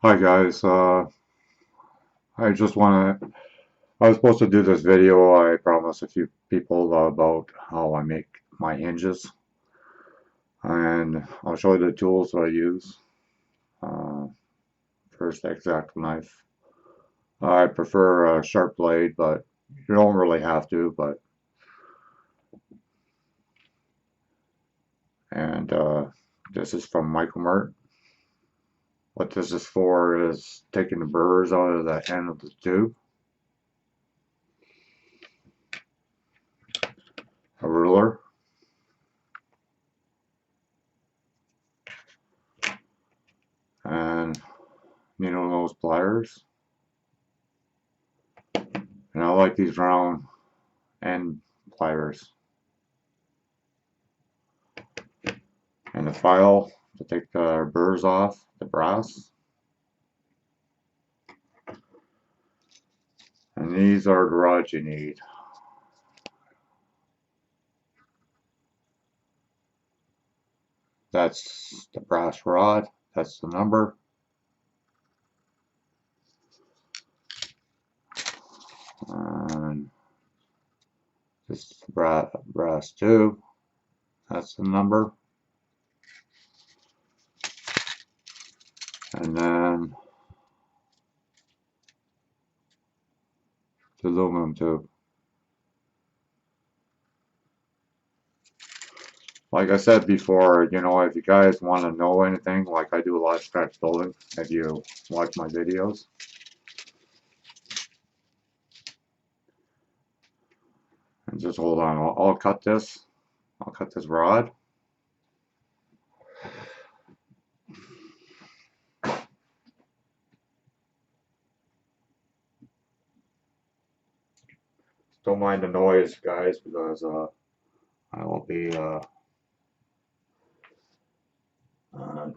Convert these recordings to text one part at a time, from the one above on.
Hi guys, I just want to, I was supposed to do this video. I promised a few people about how I make my hinges, and I'll show you the tools that I use. Uh, First, X-Acto knife. I prefer a sharp blade, but you don't really have to, and this is from Michael Mart. What this is for is taking the burrs out of the end of the tube, a ruler, and needle nose pliers. And I like these round end pliers. And the file to take the burrs off the brass. And these are the rods you need. That's the brass rod. That's the number. And this is the brass tube. That's the number. And then the aluminum tube. Like I said before, you know, if you guys want to know anything, like I do a lot of scratch building, if you watch my videos. And just hold on, I'll cut this. I'll cut this rod. Don't mind the noise, guys, because I will be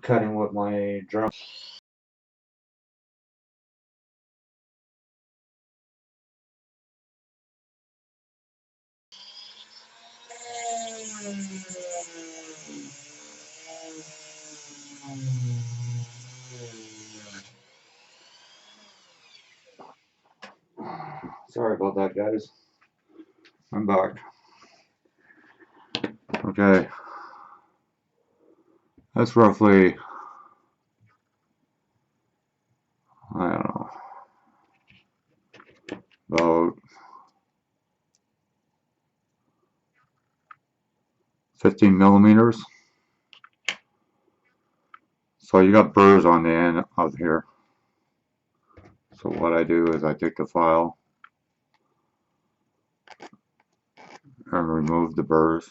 cutting with my drum. Sorry about that, guys. I'm back. Okay, that's roughly, I don't know, about 15 millimeters. So you got burrs on the end of here. So what I do is I take the file and remove the burrs,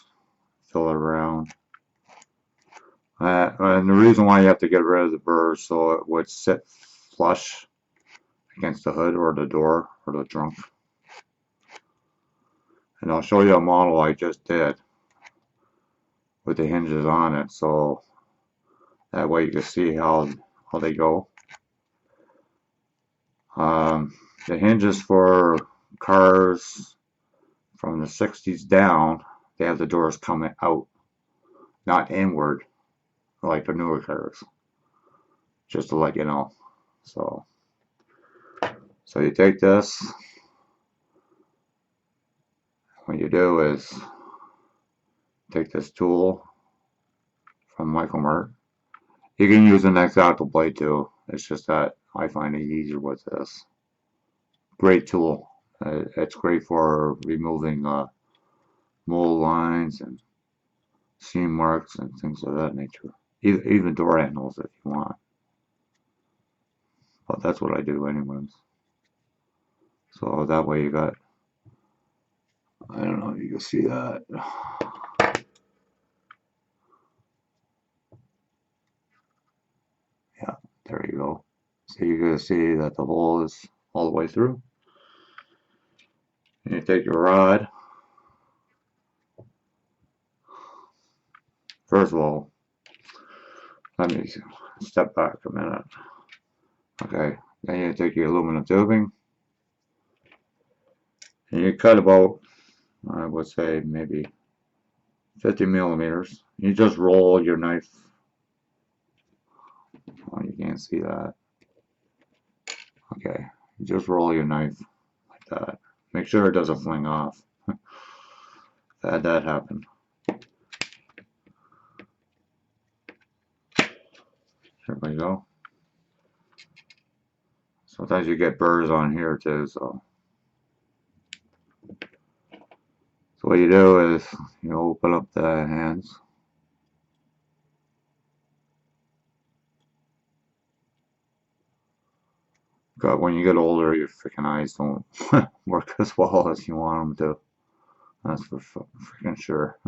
fill it around. And the reason why you have to get rid of the burrs so it would sit flush against the hood or the door or the trunk. And I'll show you a model I just did with the hinges on it, so that way you can see how they go. The hinges for cars from the 60s down, they have the doors coming out, not inward like the newer cars, just to let you know. So you take this, what you do is take this tool from Michael Mart. You can use an X-Acto blade too, it's just that I find it easier with this. Great tool. It's great for removing mold lines and seam marks and things of that nature. Even door handles if you want. But that's what I do anyways. So that way you got, I don't know if you can see that. Yeah, there you go. So you can see that the hole is all the way through. And you take your rod. First of all, let me step back a minute. Okay, then you take your aluminum tubing. And you cut about, I would say maybe 50 millimeters. You just roll your knife. Oh, you can't see that. Okay, just roll your knife like that. Make sure it doesn't fling off. Had that happen. There we go. Sometimes you get burrs on here too, so what you do is you open up the hands. God, when you get older, your freaking eyes don't work as well as you want them to. That's for freaking sure.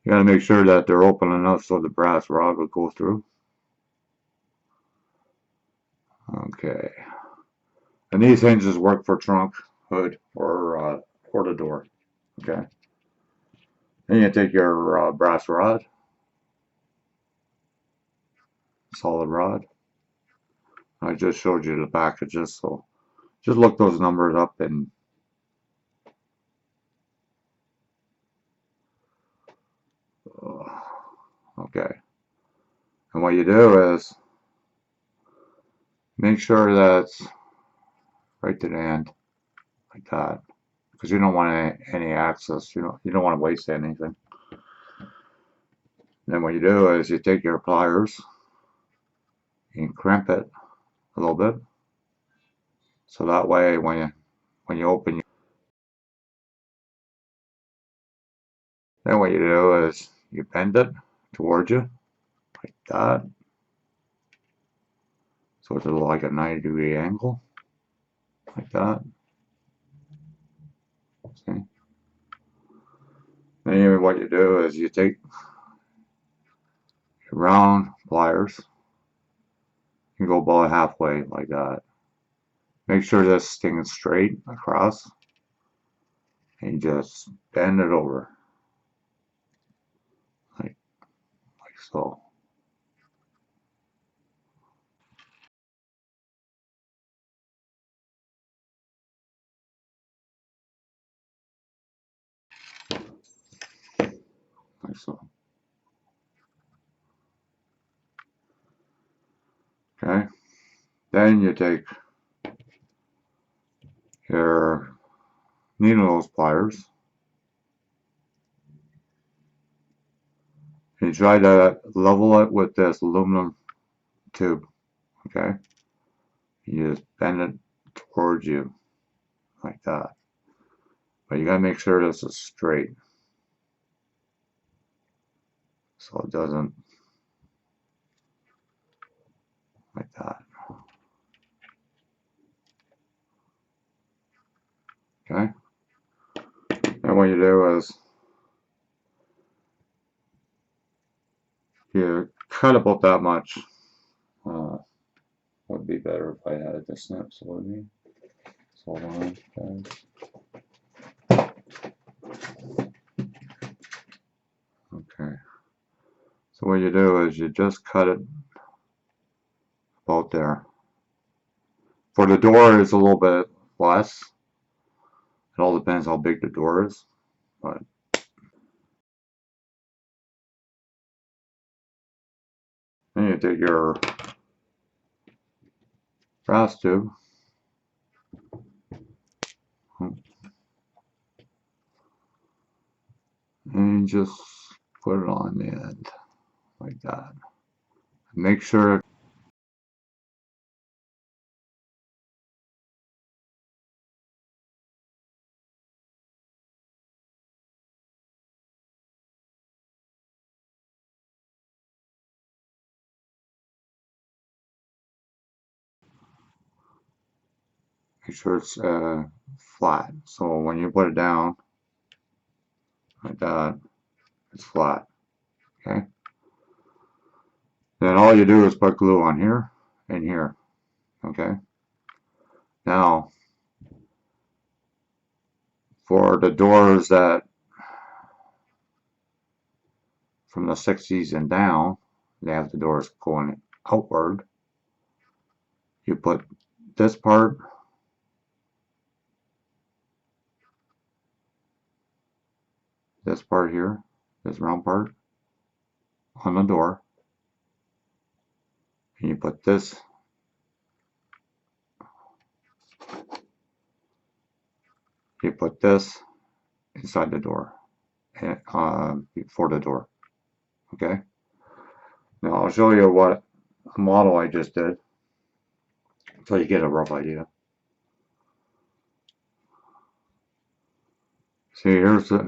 You gotta make sure that they're open enough so the brass rod will go through. Okay. And these hinges work for trunk, hood, or the door. Okay. Then you take your brass rod, solid rod. I just showed you the packages, so just look those numbers up and okay. And what you do is make sure that's right to the end, like that, because you don't want any access. You don't want to waste anything. And then what you do is you take your pliers and crimp it a little bit, so that way when you open, then what you do is you bend it towards you like that, so it's like a 90-degree angle, like that. See? Then what you do is you take your round pliers, you go about halfway like that. Make sure this thing is straight across, and you just bend it over like so. Like so. Okay. Then you take your needle nose pliers, and you try to level it with this aluminum tube. Okay. You just bend it towards you like that. But you gotta make sure this is straight, so it doesn't like that. Okay. And what you do is you cut about that much. Would be better if I had the snips with me. So hold on, guys. Okay. So what you do is you just cut it about there. For the door, it's a little bit less. It all depends how big the door is, but then you take your brass tube and just put it on the end like that. Make sure it's flat. So when you put it down like that, it's flat. Okay. Then all you do is put glue on here and here. Okay. Now for the doors that from the 60s and down, they have the doors going outward. You put this part, here, this round part on the door, and you put this inside the door, for the door. Okay. Now I'll show you what model I just did, so you get a rough idea. See, here's the